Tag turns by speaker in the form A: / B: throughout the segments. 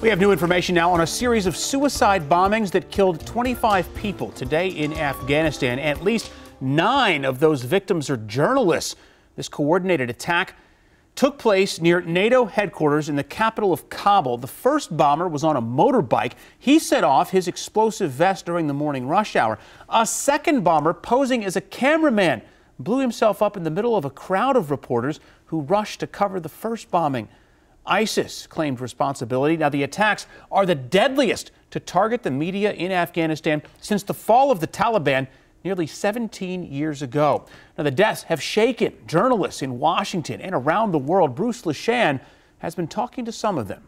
A: We have new information now on a series of suicide bombings that killed 25 people today in Afghanistan. At least 9 of those victims are journalists. This coordinated attack took place near NATO headquarters in the capital of Kabul. The first bomber was on a motorbike. He set off his explosive vest during the morning rush hour. A second bomber, posing as a cameraman, blew himself up in the middle of a crowd of reporters who rushed to cover the first bombing. ISIS claimed responsibility. Now, the attacks are the deadliest to target the media in Afghanistan since the fall of the Taliban nearly 17 years ago. Now, the deaths have shaken journalists in Washington and around the world. Bruce Leshan has been talking to some of them.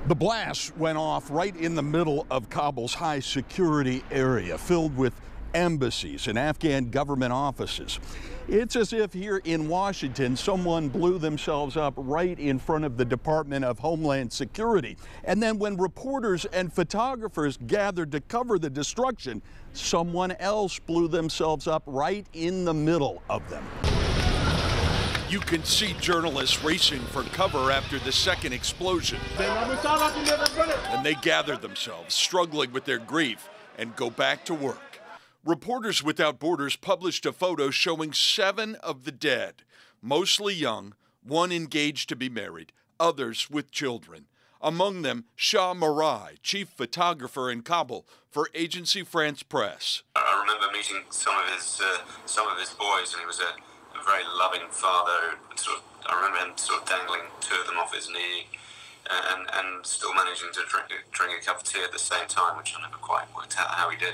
B: The blast went off right in the middle of Kabul's high security area, filled with embassies and Afghan government offices. It's as if here in Washington, someone blew themselves up right in front of the Department of Homeland Security. And then when reporters and photographers gathered to cover the destruction, someone else blew themselves up right in the middle of them. You can see journalists racing for cover after the second explosion. And they gather themselves, struggling with their grief, and go back to work. Reporters Without Borders published a photo showing 7 of the dead, mostly young, 1 engaged to be married, others with children. Among them, Shah Marai, chief photographer in Kabul for Agency France Presse.
C: I remember meeting some of his boys, and he was a very loving father. I remember him dangling 2 of them off his knee, and still managing to drink a cup of tea at the same time, which I never quite worked out how he did.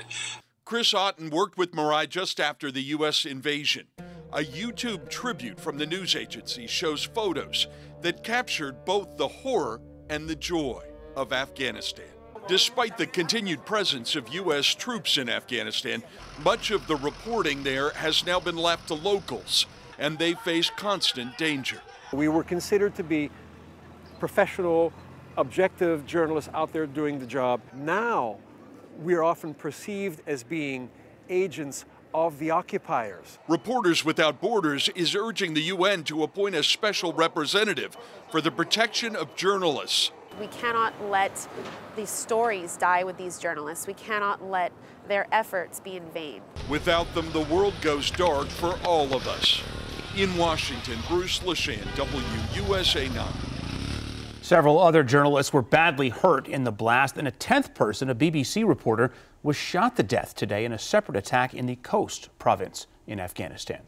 B: Chris Otten worked with Marai just after the U.S. invasion. A YouTube tribute from the news agency shows photos that captured both the horror and the joy of Afghanistan. Despite the continued presence of U.S. troops in Afghanistan, much of the reporting there has now been left to locals, and they face constant danger.
D: We were considered to be professional, objective journalists out there doing the job. Now, we are often perceived as being agents of the occupiers.
B: Reporters Without Borders is urging the UN to appoint a special representative for the protection of journalists.
E: We cannot let these stories die with these journalists. We cannot let their efforts be in vain.
B: Without them, the world goes dark for all of us. In Washington, Bruce Leshan, WUSA 9.
A: Several other journalists were badly hurt in the blast, and a 10th person, a BBC reporter, was shot to death today in a separate attack in the Khost province in Afghanistan.